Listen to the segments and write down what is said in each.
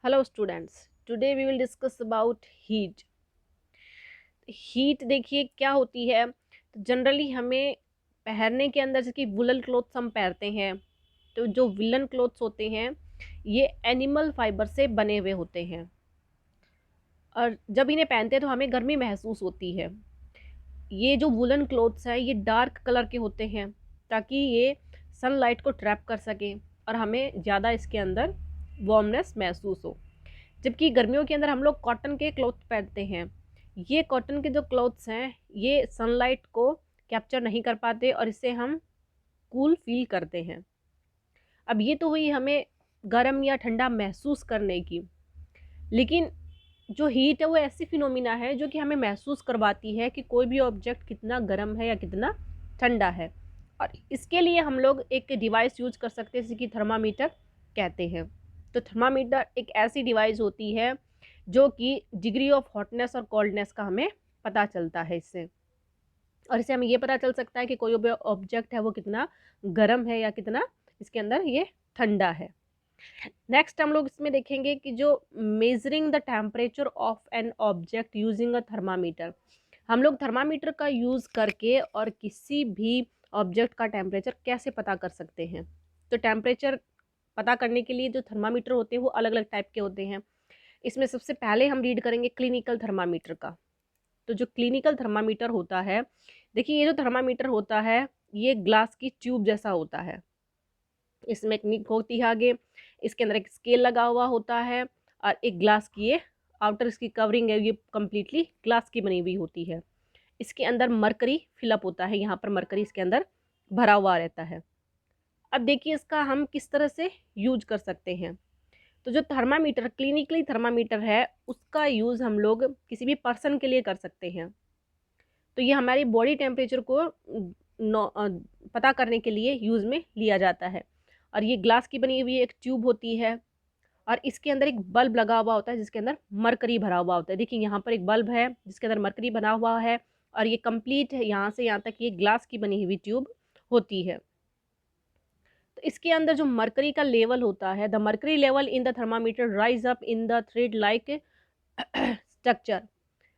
Hello students, today we will discuss about heat. Heat देखिए क्या होती है। तो जनरली हमें पहनने के अंदर जैसे कि वुलन क्लोथ्स हम पहनते हैं, तो जो वुलन क्लोथ्स होते हैं ये एनिमल फाइबर से बने हुए होते हैं और जब इन्हें पहनते हैं तो हमें गर्मी महसूस होती है। ये जो वुलन क्लोथ्स हैं ये डार्क कलर के होते हैं ताकि ये सनलाइट को ट्रैप कर सकें और हमें ज़्यादा इसके अंदर वार्मनेस महसूस हो। जबकि गर्मियों के अंदर हम लोग कॉटन के क्लॉथ पहनते हैं। ये कॉटन के जो क्लॉथ्स हैं ये सनलाइट को कैप्चर नहीं कर पाते और इससे हम कूल फील करते हैं। अब ये तो हुई हमें गर्म या ठंडा महसूस करने की, लेकिन जो हीट है वो ऐसी फिनोमिना है जो कि हमें महसूस करवाती है कि कोई भी ऑब्जेक्ट कितना गर्म है या कितना ठंडा है। और इसके लिए हम लोग एक डिवाइस यूज कर सकते हैं जिसे कि थर्मामीटर कहते हैं। तो थर्मामीटर एक ऐसी डिवाइस होती है जो कि डिग्री ऑफ हॉटनेस और कोल्डनेस का हमें पता चलता है इससे, और इससे हमें ये पता चल सकता है कि कोई भी ऑब्जेक्ट है वो कितना गर्म है या कितना इसके अंदर ये ठंडा है। नेक्स्ट हम लोग इसमें देखेंगे कि जो measuring the temperature of an object using a thermometer. हम लोग थर्मामीटर का यूज़ करके और किसी भी ऑब्जेक्ट का टेम्परेचर कैसे पता कर सकते हैं। तो टेम्परेचर पता करने के लिए जो थर्मामीटर होते हैं वो अलग अलग टाइप के होते हैं। इसमें सबसे पहले हम रीड करेंगे क्लिनिकल थर्मामीटर का। तो जो क्लिनिकल थर्मामीटर होता है, देखिए ये जो थर्मामीटर होता है ये ग्लास की ट्यूब जैसा होता है। इसमें एक निक होती है आगे, इसके अंदर एक स्केल लगा हुआ होता है और एक ग्लास की ये आउटर इसकी कवरिंग है, ये कम्प्लीटली ग्लास की बनी हुई होती है। इसके अंदर मरकरी फिलअप होता है, यहाँ पर मरकरी इसके अंदर भरा हुआ रहता है। अब देखिए इसका हम किस तरह से यूज कर सकते हैं। तो जो थर्मामीटर क्लिनिकली थर्मामीटर है उसका यूज़ हम लोग किसी भी पर्सन के लिए कर सकते हैं। तो ये हमारी बॉडी टेम्परेचर को पता करने के लिए यूज़ में लिया जाता है। और ये ग्लास की बनी हुई एक ट्यूब होती है और इसके अंदर एक बल्ब लगा हुआ होता है जिसके अंदर मरकरी भरा हुआ होता है। देखिए यहाँ पर एक बल्ब है जिसके अंदर मरकरी बना हुआ है और ये कंप्लीट है, यहाँ से यहाँ तक ये ग्लास की बनी हुई ट्यूब होती है। तो इसके अंदर जो मरकरी का लेवल होता है, the mercury level in the thermometer rise up in the thread like structure.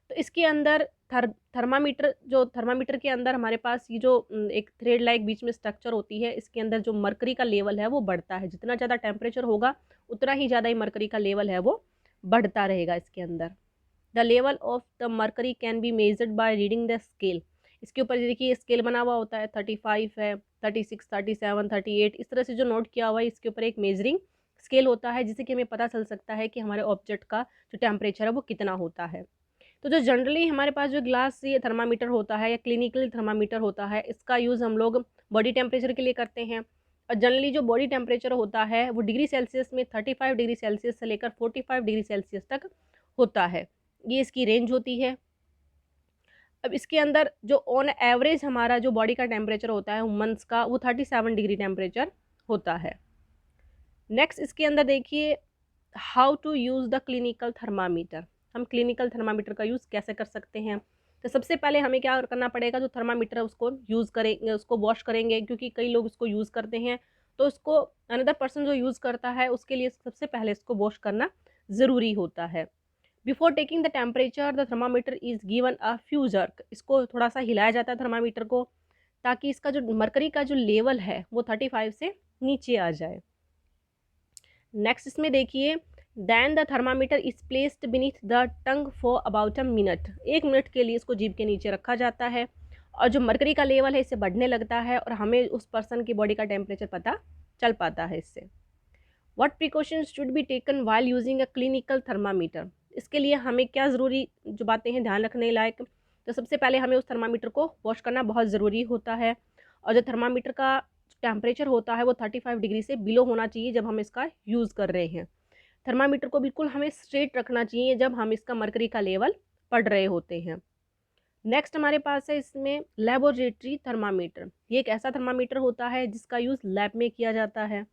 तो इसके अंदर थर्मामीटर के अंदर हमारे पास ये जो एक थ्रेड लाइक बीच में स्ट्रक्चर होती है, इसके अंदर जो मरकरी का लेवल है वो बढ़ता है। जितना ज़्यादा टेम्परेचर होगा उतना ही ज़्यादा ही मरकरी का लेवल है वो बढ़ता रहेगा इसके अंदर। The level of the mercury can be measured by reading the scale. इसके ऊपर देखिए स्केल बना हुआ होता है, 35 है, 36, 37, 38, इस तरह से जो नोट किया हुआ है इसके ऊपर एक मेजरिंग स्केल होता है जिससे कि हमें पता चल सकता है कि हमारे ऑब्जेक्ट का जो टेम्परेचर है वो कितना होता है। तो जो जनरली हमारे पास जो ग्लास ये थर्मामीटर होता है या क्लिनिकल थर्मामीटर होता है, इसका यूज़ हम लोग बॉडी टेम्परेचर के लिए करते हैं। और जनरली जो बॉडी टेम्परेचर होता है वो डिग्री सेल्सियस में 35 डिग्री सेल्सियस से लेकर 45 डिग्री सेल्सियस तक होता है। ये इसकी रेंज होती है। अब इसके अंदर जो ऑन एवरेज हमारा जो बॉडी का टेम्परेचर होता है वुमेंस का, वो 37 डिग्री टेम्परेचर होता है। नेक्स्ट इसके अंदर देखिए how to use the clinical thermometer. हम क्लिनिकल थर्मामीटर का यूज़ कैसे कर सकते हैं। तो सबसे पहले हमें क्या करना पड़ेगा, जो थर्मामीटर है उसको यूज़ करेंगे, उसको वॉश करेंगे, क्योंकि कई लोग उसको यूज़ करते हैं तो उसको अनदर पर्सन जो यूज़ करता है उसके लिए सबसे पहले इसको वॉश करना ज़रूरी होता है। Before taking the temperature the thermometer is given a few jerk. इसको थोड़ा सा हिलाया जाता है थर्मामीटर को, ताकि इसका जो मरकरी का जो लेवल है वो 35 से नीचे आ जाए। नेक्स्ट इसमें देखिए then the thermometer is placed beneath the tongue for about a minute. 1 minute के लिए इसको जीभ के नीचे रखा जाता है और जो मरकरी का लेवल है इससे बढ़ने लगता है और हमें उस पर्सन की बॉडी का टेम्परेचर पता चल पाता है इससे। What precautions should be taken while using a clinical thermometer. इसके लिए हमें क्या ज़रूरी जो बातें हैं ध्यान रखने लायक। तो सबसे पहले हमें उस थर्मामीटर को वॉश करना बहुत ज़रूरी होता है और जो थर्मामीटर का टेम्परेचर होता है वो 35 डिग्री से बिलो होना चाहिए जब हम इसका यूज़ कर रहे हैं। थर्मामीटर को बिल्कुल हमें स्ट्रेट रखना चाहिए जब हम इसका मरकरी का लेवल पढ़ रहे होते हैं। नेक्स्ट हमारे पास है इसमें लेबोरेटरी थर्मामीटर। ये एक ऐसा थर्मामीटर होता है जिसका यूज़ लैब में किया जाता है।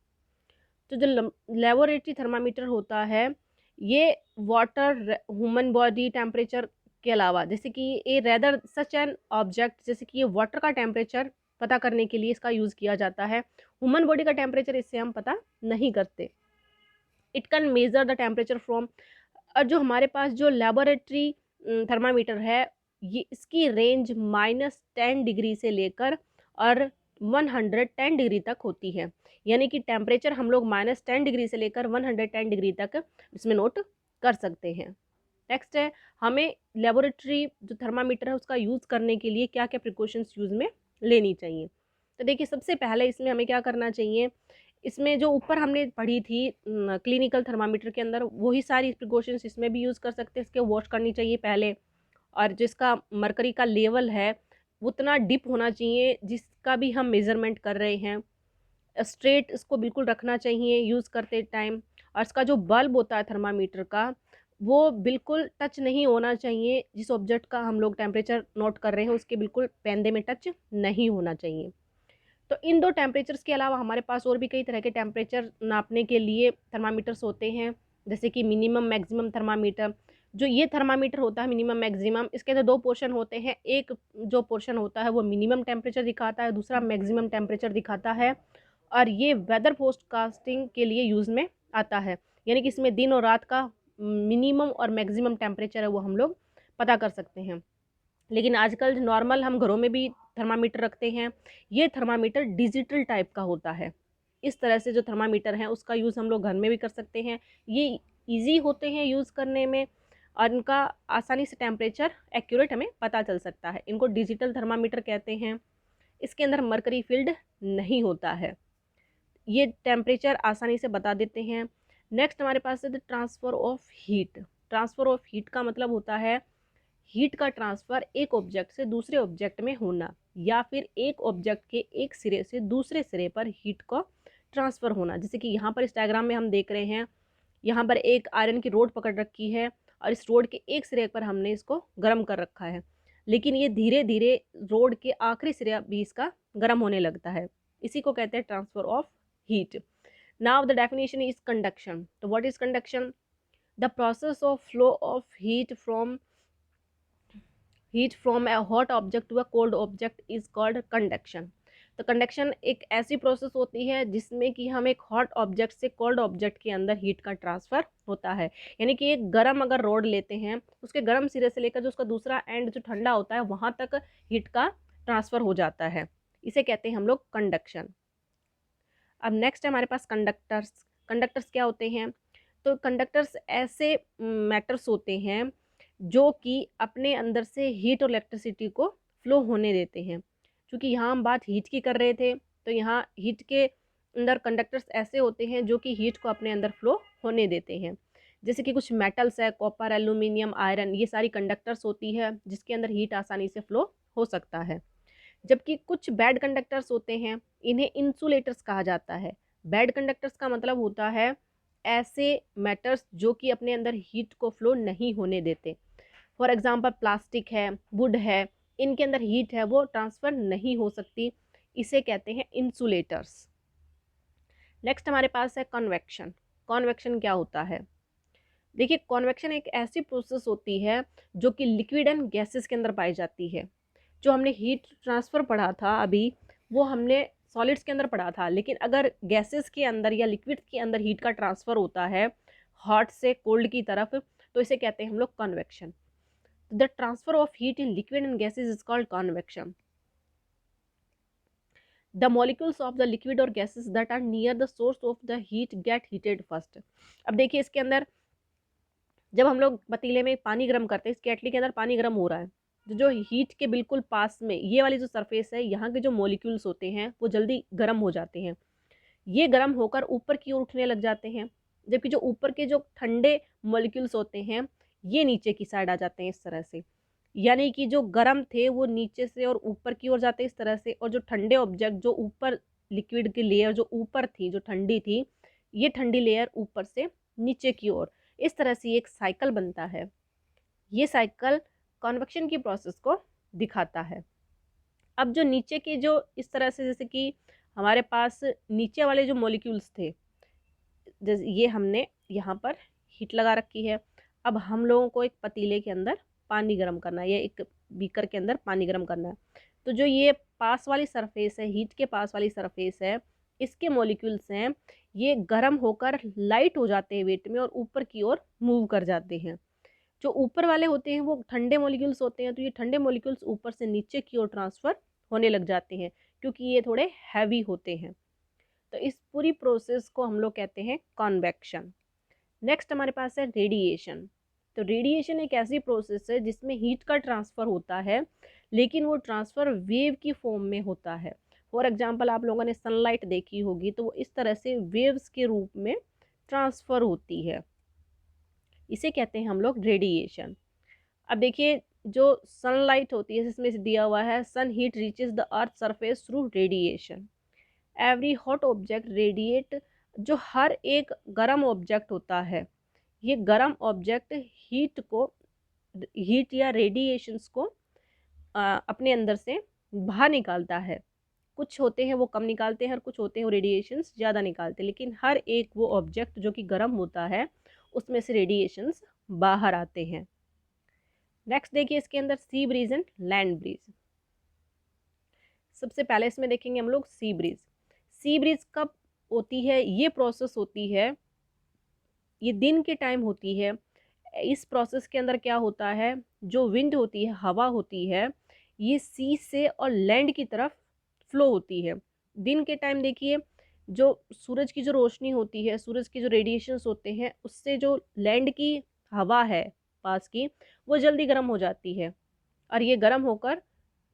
तो जो लेबोरेटरी थर्मामीटर होता है ये वाटर ह्यूमन बॉडी टेम्परेचर के अलावा, जैसे कि ये रेदर सच एन ऑब्जेक्ट, जैसे कि ये वाटर का टेम्परेचर पता करने के लिए इसका यूज़ किया जाता है। ह्यूमन बॉडी का टेम्परेचर इससे हम पता नहीं करते। It can measure the temperature from, और जो हमारे पास जो लेबोरेटरी थर्मामीटर है, ये इसकी रेंज -10 डिग्री से लेकर और 110 डिग्री तक होती है। यानी कि टेम्परेचर हम लोग -10 डिग्री से लेकर 110 डिग्री तक इसमें नोट कर सकते हैं। नेक्स्ट है, हमें लेबोरेटरी जो थर्मामीटर है उसका यूज़ करने के लिए क्या क्या प्रिकॉशंस यूज़ में लेनी चाहिए। तो देखिए, सबसे पहले इसमें हमें क्या करना चाहिए, इसमें जो ऊपर हमने पढ़ी थी क्लिनिकल थर्मामीटर के अंदर, वही सारी प्रिकॉशंस इसमें भी यूज़ कर सकते हैं। इसके वॉश करनी चाहिए पहले, और जिसका मरकरी का लेवल है उतना डिप होना चाहिए जिसका भी हम मेज़रमेंट कर रहे हैं। स्ट्रेट इसको बिल्कुल रखना चाहिए यूज़ करते टाइम, और इसका जो बल्ब होता है थर्मामीटर का, वो बिल्कुल टच नहीं होना चाहिए। जिस ऑब्जेक्ट का हम लोग टेम्परेचर नोट कर रहे हैं उसके बिल्कुल पेंदे में टच नहीं होना चाहिए। तो इन दो टेम्परेचर्स के अलावा हमारे पास और भी कई तरह के टेम्परेचर नापने के लिए थर्मामीटर्स होते हैं, जैसे कि मिनिमम मैक्सिमम थर्मामीटर। जो ये थर्मामीटर होता है मिनिमम मैक्सिमम, इसके अंदर दो पोर्शन होते हैं। एक जो पोर्शन होता है वो मिनिमम टेम्परेचर दिखाता है, दूसरा मैक्सिमम टेम्परेचर दिखाता है, और ये वेदर फोरकास्टिंग के लिए यूज़ में आता है। यानी कि इसमें दिन और रात का मिनिमम और मैक्सिमम टेम्परेचर है वो हम लोग पता कर सकते हैं। लेकिन आजकल नॉर्मल हम घरों में भी थर्मामीटर रखते हैं। ये थर्मामीटर डिजिटल टाइप का होता है। इस तरह से जो थर्मामीटर हैं उसका यूज़ हम लोग घर में भी कर सकते हैं। ये ईजी होते हैं यूज़ करने में, और इनका आसानी से टेम्परेचर एक्यूरेट हमें पता चल सकता है। इनको डिजिटल थर्मामीटर कहते हैं। इसके अंदर मरकरी फील्ड नहीं होता है। ये टेम्परेचर आसानी से बता देते हैं। नेक्स्ट हमारे पास है the transfer of heat. Transfer of heat का मतलब होता है हीट का ट्रांसफ़र एक ऑब्जेक्ट से दूसरे ऑब्जेक्ट में होना, या फिर एक ऑब्जेक्ट के एक सिरे से दूसरे सिरे पर हीट का ट्रांसफ़र होना। जैसे कि यहाँ पर इस डायग्राम में हम देख रहे हैं, यहाँ पर एक आयरन की रोड पकड़ रखी है और इस रोड के एक सिरे पर हमने इसको गर्म कर रखा है, लेकिन ये धीरे धीरे रोड के आखिरी सिरे भी इसका गर्म होने लगता है। इसी को कहते हैं transfer of heat. Now the definition is conduction. तो what is conduction? The process of flow of heat from a hot object to a cold object is called conduction। तो कंडक्शन एक ऐसी प्रोसेस होती है जिसमें कि हम एक हॉट ऑब्जेक्ट से कोल्ड ऑब्जेक्ट के अंदर हीट का ट्रांसफ़र होता है। यानी कि एक गर्म अगर रोड लेते हैं, उसके गर्म सिरे से लेकर जो उसका दूसरा एंड जो ठंडा होता है वहाँ तक हीट का ट्रांसफ़र हो जाता है। इसे कहते हैं हम लोग कंडक्शन। अब नेक्स्ट है हमारे पास कंडक्टर्स। कंडक्टर्स क्या होते हैं? तो कंडक्टर्स ऐसे मैटर्स होते हैं जो कि अपने अंदर से हीट और इलेक्ट्रिसिटी को फ्लो होने देते हैं। क्योंकि यहाँ हम बात हीट की कर रहे थे, तो यहाँ हीट के अंदर कंडक्टर्स ऐसे होते हैं जो कि हीट को अपने अंदर फ्लो होने देते हैं। जैसे कि कुछ मेटल्स है, कॉपर, एल्यूमिनियम, आयरन, ये सारी कंडक्टर्स होती है जिसके अंदर हीट आसानी से फ्लो हो सकता है। जबकि कुछ बैड कंडक्टर्स होते हैं, इन्हें इंसुलेटर्स कहा जाता है। बैड कंडक्टर्स का मतलब होता है ऐसे मैटर्स जो कि अपने अंदर हीट को फ्लो नहीं होने देते। फॉर एग्जांपल प्लास्टिक है, वुड है, इनके अंदर हीट है वो ट्रांसफ़र नहीं हो सकती। इसे कहते हैं इंसुलेटर्स। नेक्स्ट हमारे पास है कन्वेक्शन। कन्वेक्शन क्या होता है? देखिए, कन्वेक्शन एक ऐसी प्रोसेस होती है जो कि लिक्विड एंड गैसेस के अंदर पाई जाती है। जो हमने हीट ट्रांसफ़र पढ़ा था अभी, वो हमने सॉलिड्स के अंदर पढ़ा था, लेकिन अगर गैसेस के अंदर या लिक्विड के अंदर हीट का ट्रांसफ़र होता है हॉट से कोल्ड की तरफ, तो इसे कहते हैं हम लोग convection. The transfer of heat in liquid and gases is called convection. The molecules of the liquid और gases that are near the source of the heat get heated first. अब देखिए, इसके अंदर जब हम लोग पतीले में पानी गर्म करते हैं, इस केटली के अंदर पानी गर्म हो रहा है, तो जो हीट के बिल्कुल पास में ये वाली जो सरफेस है, यहाँ के जो मॉलिक्यूल्स होते हैं वो जल्दी गर्म हो जाते हैं। ये गर्म होकर ऊपर की ओर उठने लग जाते हैं, जबकि जो ऊपर के जो ठंडे मॉलिक्यूल्स होते हैं ये नीचे की साइड आ जाते हैं इस तरह से। यानी कि जो गर्म थे वो नीचे से और ऊपर की ओर जाते हैं इस तरह से, और जो ठंडे ऑब्जेक्ट जो ऊपर लिक्विड की लेयर जो ऊपर थी, जो ठंडी थी, ये ठंडी लेयर ऊपर से नीचे की ओर, इस तरह से एक साइकिल बनता है। ये साइकिल कन्वेक्शन की प्रोसेस को दिखाता है। अब जो नीचे के जो इस तरह से, जैसे कि हमारे पास नीचे वाले जो मॉलिक्यूल्स थे, जैसे ये हमने यहाँ पर हीट लगा रखी है। अब हम लोगों को एक पतीले के अंदर पानी गर्म करना है या एक बीकर के अंदर पानी गर्म करना है। तो जो ये पास वाली सरफेस है, हीट के पास वाली सरफेस है, इसके मॉलिक्यूल्स हैं ये गर्म होकर लाइट हो जाते हैं वेट में और ऊपर की ओर मूव कर जाते हैं। जो ऊपर वाले होते हैं वो ठंडे मॉलिक्यूल्स होते हैं, तो ये ठंडे मॉलिक्यूल्स ऊपर से नीचे की ओर ट्रांसफ़र होने लग जाते हैं क्योंकि ये थोड़े हैवी होते हैं। तो इस पूरी प्रोसेस को हम लोग कहते हैं कॉन्वेक्शन। नेक्स्ट हमारे पास है रेडिएशन। तो रेडिएशन एक ऐसी प्रोसेस है जिसमें हीट का ट्रांसफ़र होता है, लेकिन वो ट्रांसफ़र वेव की फॉर्म में होता है। फॉर एग्जांपल आप लोगों ने सनलाइट देखी होगी, तो वो इस तरह से वेव्स के रूप में ट्रांसफ़र होती है, इसे कहते हैं हम लोग रेडिएशन। अब देखिए जो सनलाइट होती है, जिसमें से दिया हुआ है sun heat reaches the earth surface through radiation, every hot object radiate. जो हर एक गर्म ऑब्जेक्ट होता है, ये गर्म ऑब्जेक्ट हीट या रेडिएशंस को अपने अंदर से बाहर निकालता है। कुछ होते हैं वो कम निकालते हैं और कुछ होते हैं वो रेडिएशंस ज़्यादा निकालते हैं, लेकिन हर एक वो ऑब्जेक्ट जो कि गर्म होता है उसमें से रेडिएशंस बाहर आते हैं। नेक्स्ट देखिए इसके अंदर sea breeze and land breeze. सबसे पहले इसमें देखेंगे हम लोग सी ब्रीज। सी ब्रीज कब होती है? ये प्रोसेस होती है, ये दिन के टाइम होती है। इस प्रोसेस के अंदर क्या होता है, जो विंड होती है, हवा होती है, ये सी से और लैंड की तरफ फ्लो होती है। दिन के टाइम देखिए जो सूरज की जो रोशनी होती है, सूरज के जो रेडिएशंस होते हैं, उससे जो लैंड की हवा है पास की, वो जल्दी गर्म हो जाती है और ये गर्म होकर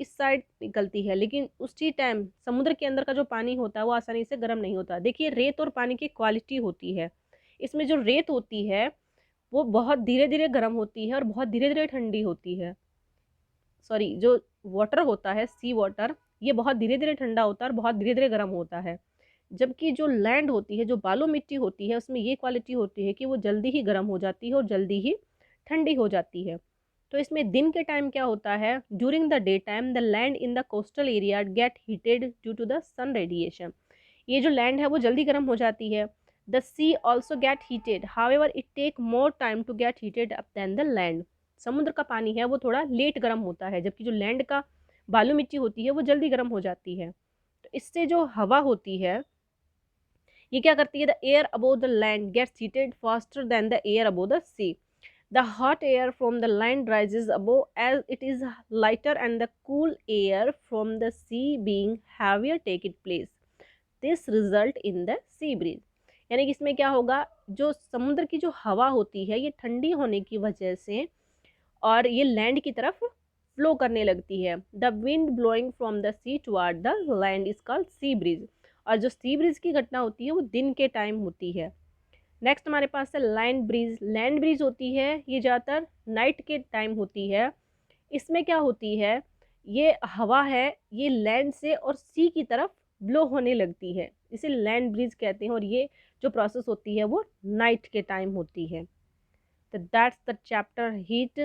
इस साइड निकलती है। लेकिन उसी टाइम समुद्र के अंदर का जो पानी होता है वो आसानी से गर्म नहीं होता। देखिए रेत और पानी की क्वालिटी होती है, इसमें जो रेत होती है वो बहुत धीरे धीरे गर्म होती है और बहुत धीरे धीरे ठंडी होती है। सॉरी, जो वाटर होता है सी वाटर, ये बहुत धीरे धीरे ठंडा होता है और बहुत धीरे धीरे गर्म होता है। जबकि जो लैंड होती है, जो बालू मिट्टी होती है, उसमें ये क्वालिटी होती है कि वो जल्दी ही गर्म हो जाती है और जल्दी ही ठंडी हो जाती है। तो इसमें दिन के टाइम क्या होता है, during the day time the land in the coastal area get heated due to the sun radiation. ये जो लैंड है वो जल्दी गर्म हो जाती है। The sea also get heated, however it take more time to get heated up than the land. समुद्र का पानी है वो थोड़ा लेट गर्म होता है, जबकि जो लैंड का बालू मिट्टी होती है वो जल्दी गर्म हो जाती है। तो इससे जो हवा होती है ये क्या करती है, the air above the land gets heated faster than the air above the sea. The hot air from the land rises above as it is lighter and the cool air from the sea being heavier take its place. This result in the sea breeze. यानी कि इसमें क्या होगा, जो समुद्र की जो हवा होती है ये ठंडी होने की वजह से और ये लैंड की तरफ फ्लो करने लगती है। The wind blowing from the sea toward the land is called sea breeze. और जो सी ब्रीज की घटना होती है वो दिन के टाइम होती है। नेक्स्ट हमारे पास है लैंड ब्रीज। लैंड ब्रीज होती है ये ज़्यादातर नाइट के टाइम होती है। इसमें क्या होती है, ये हवा है ये लैंड से और सी की तरफ ब्लो होने लगती है, इसे लैंड ब्रीज कहते हैं। और ये जो प्रोसेस होती है वो नाइट के टाइम होती है। तो दैट्स द चैप्टर हीट।